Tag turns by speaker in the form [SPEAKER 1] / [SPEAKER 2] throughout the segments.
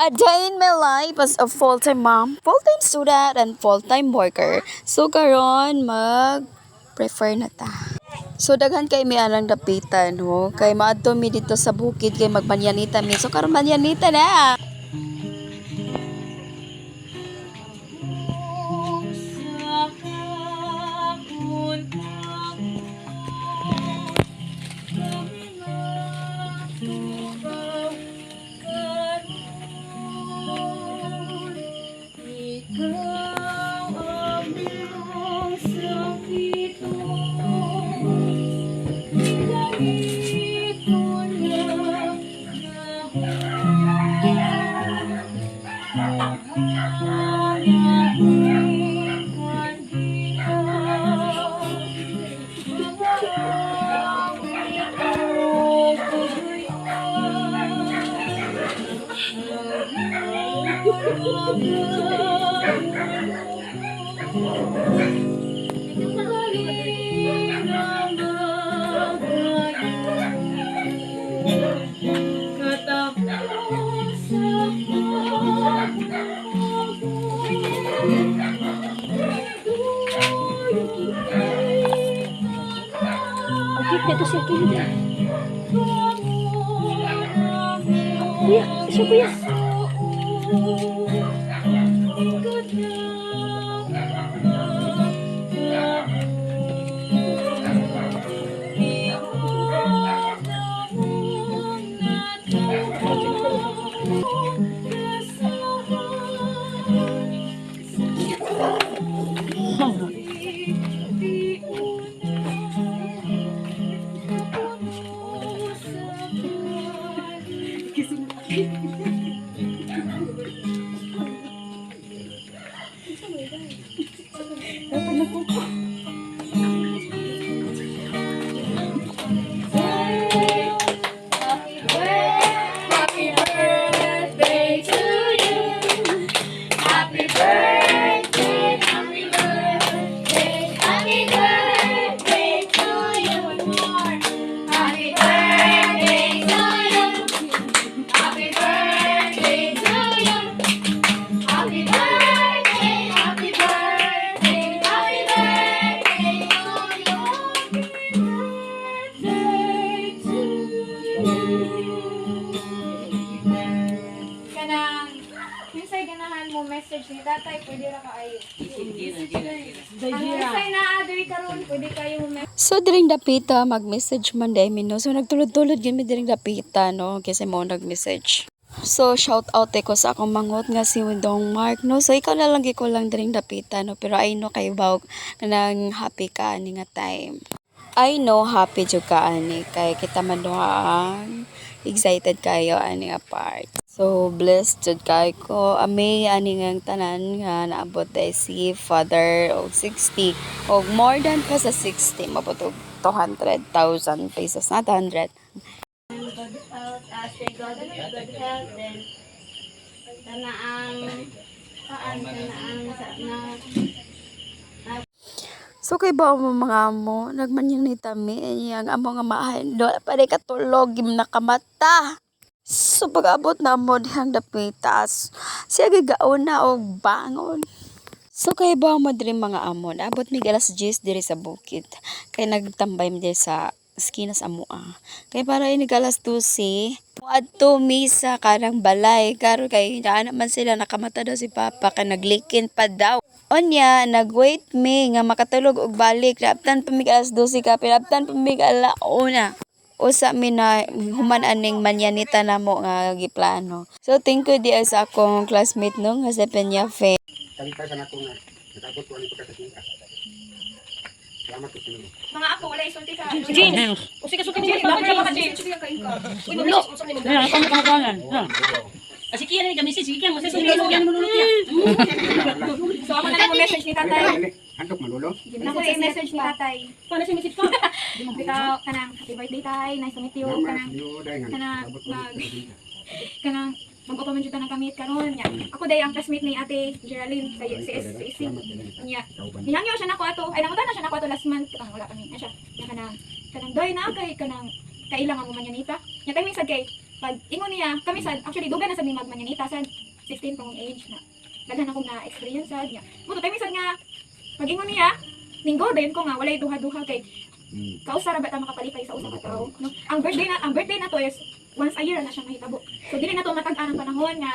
[SPEAKER 1] A day in my life as a full-time mom, full-time student, and full-time worker. So karon mag-prefer na ta. So daghan kay mi alang dapitan ho. Kay maadto mi dito sa bukid kay magmanyanita mi. So karon manyanita na.
[SPEAKER 2] Dito siya kuya. Kuya, siya kuya.
[SPEAKER 3] Message ni tatay, pwede ra kaayo. Ang message na adri karon, pwede kayo
[SPEAKER 1] So diring dapita mag-message man day mi no. So nagtulod-tulod gyud mi diring dapita no kasi mo nag-message. So shout out ko sa akong mangot nga si Windong Mark no. So ikaw na lang ko lang diring dapita no pero I know kay bawg nang happy ka ani nga time. I know happy jud ka ani kay kita man ang excited kayo ani nga part. So blessed jud kay ko ami ani nga tanan nga naabot day si Father og 60 og more than pa sa 60 mabot og 200,000 pesos not 100.
[SPEAKER 3] good health, stay God and good health, then sana ang
[SPEAKER 1] So kay ba mo mga amo nagmanyan ni tami yang amo nga maahan do pa day katulog gim nakamata. So pag-abot na mo dihang dapitas, siya gigaon na og bangon. So kay ba mo diri mga amon, abot mi alas 10 diri sa bukid. Kay nagtambay mi diri sa skinas amoa. Kay para ini alas 12, moadto mi sa karang balay karon kay naa naman sila nakamata daw si Papa kay naglikin pa daw. Onya, nag-wait mi nga makatulog og balik. Raptan pa mi alas 12 ka, pinaptan pa mi alauna. Usa mi na human aning manyanita na mo nga giplano. So thank you di sa akong classmate no nga si Peñafe.
[SPEAKER 4] Tangka sa nato nga nakabot ko ani pagkakasinta. Salamat po sa
[SPEAKER 3] mga ako wala isulti ka.
[SPEAKER 2] Jeans.
[SPEAKER 3] Usi ka sulti mo, bakit ka jeans? Usi ka kain ka. Uy,
[SPEAKER 2] Ulo. Ayan, ako makakalan. Asi kiyan ni kami si Sikian, mo sa Sikian mo lulot ya.
[SPEAKER 3] So ako na mo message ni tatay.
[SPEAKER 4] Handok malulo.
[SPEAKER 3] Ako yung message ni tatay.
[SPEAKER 2] Paano si message ka?
[SPEAKER 3] Ikaw kanang happy birthday tay, nice to meet you. Kanang kanang mag-upa man jud tanang kamit karon nya. Ako day ang classmate ni Ate Geraldine sa CSC nya. Nihangyo siya nako ato. Ay nangutan na siya nako ato last month. Wala kami na siya. Nya kanang doy na kay kanang kailangan mo manyanita. Nya tayo sad kay pag ingon niya, kami sad actually duga na sad ni magmanyanita sad 16 pang age na. Daghan ako na experience sad niya. Mo tayo sad nga pag ingon niya, linggo dayon ko nga walay duha-duha kay kausara ba ta makapalipay sa usa ka tawo, no? Ang birthday na to is once a year na siya mahitabo. So dili na to matag-an ang panahon nga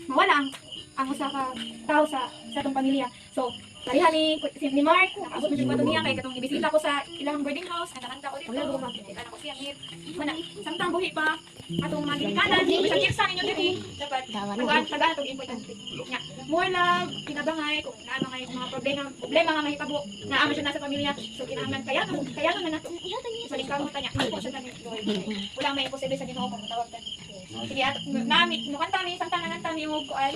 [SPEAKER 3] mawala ang usa ka tao sa atong pamilya. So parihan ni Mark, nakaabot na siya niya kay katong ibisita ko sa ilang boarding house, nakakanta ko dito, makikita na ko siya ngit. Mana, samtang buhi pa atong mga ginikanan, bisag kirsa ninyo diri, dapat tagaan itong importante. Nya, more love, kinabangay kung naano ngay mga problema nga mahitabo, na amo siya nasa pamilya. So kinahanglan kaya na nato. So lingkaw mo tanya, ako siya tani Lord. Wala may imposible sa Ginoo kung tawag tani. Sige at nami, mukanta mi samtang nanganta mi og kuan.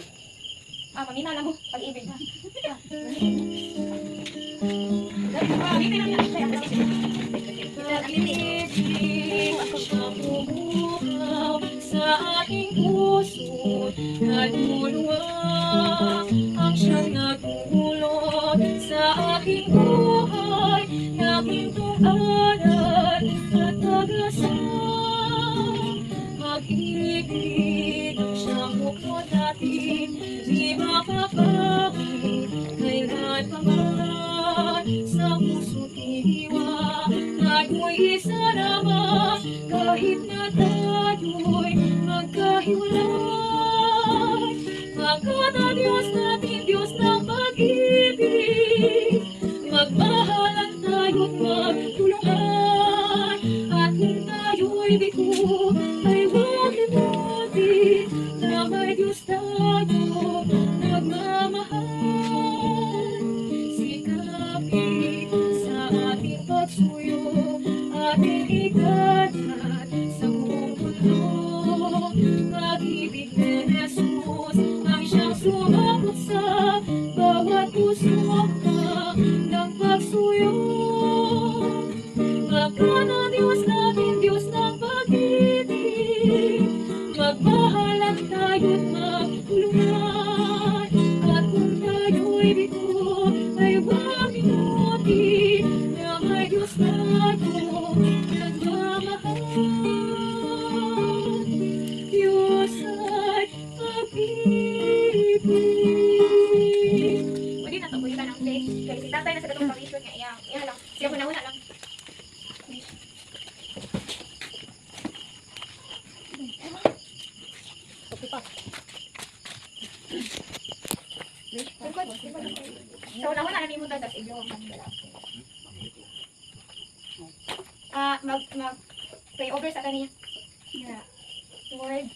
[SPEAKER 3] Mamina lang mo pag-ibig na.
[SPEAKER 5] Sa aking puso naluluwa ang siyang nagulot sa aking buhay, naging tunghalan at tagasang pag-ibig siyang bukod natin, di makapagit kailan pa man sa puso't iwa. Tayo'y isa naman kahit na tayo'y magkahiwalay, pagkat ang Diyos natin, Diyos ng pag-ibig, magmahalan tayo't magtulungan, at kung tayo'y bigo ay huwag limutin na may Diyos tayo nagmamahal. Sikapin sa ating pagsuyo, ating ikalat sa buong mundo. Pag-ibig ni Jesus ang siyang sumakot sa bawat puso ng pagsuyo. Pagkat ang Diyos natin, Diyos ng pag-ibig, magmahalan tayo't magtulungan, at kung tayo'y bigo ay huwag limutin na may Diyos tayo nagmamahal. Diyos ay pag-ibig.
[SPEAKER 3] Pwede na to, pwede ka ng day. Kaya si tatay na sa gatong pang-issue niya, iya lang. Siya muna lang. So, una-una na ni mo dadas, ibyo ang pray over sa kaniya. Yeah. Lord,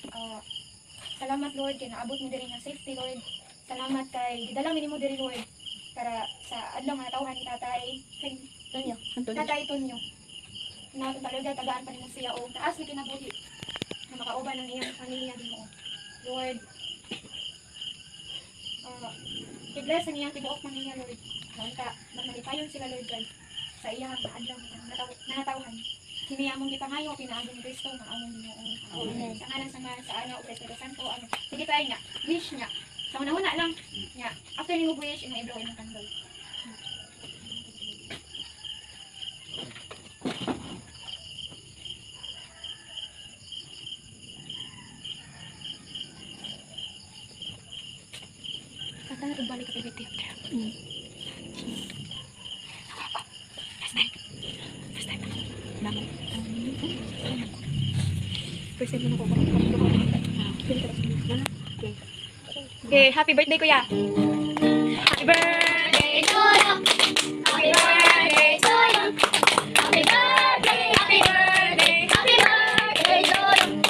[SPEAKER 3] salamat Lord, kay naabot mo diri nga safety Lord. Salamat kay gidala mi nimo diri Lord para sa adlaw nga natawhan ni tatay. Kay tatay Tonyo. Na talaga tagaan pa nimo siya o taas ni kinabuhi na makauban ng iyang pamilya Ginoo. Lord, i-bless ang iyang tibuok pamilya Lord. Nangka magmalipayon sila Lord God sa iyang adlaw nga natawhan. Kini among gipangayo pinaagi ni Kristo nga among Ginoo. Sa ngalan sa Ama sa Anak ug sa Espiritu Santo. Amen. Sige tayo nga, wish nga. Sa una-una lang, nga, after ni mo wish, ina iblo imong kandol. Kata na balik ka pibiti. Okay, happy birthday kuya. Happy birthday to you. Happy birthday to you. Happy birthday, happy birthday, happy birthday to you.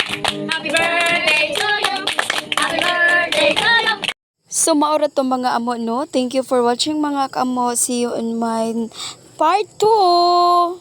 [SPEAKER 3] Happy birthday to you. Happy birthday to you.
[SPEAKER 1] So maura to mga amo no. Thank you for watching mga kamo. See you in my part 2.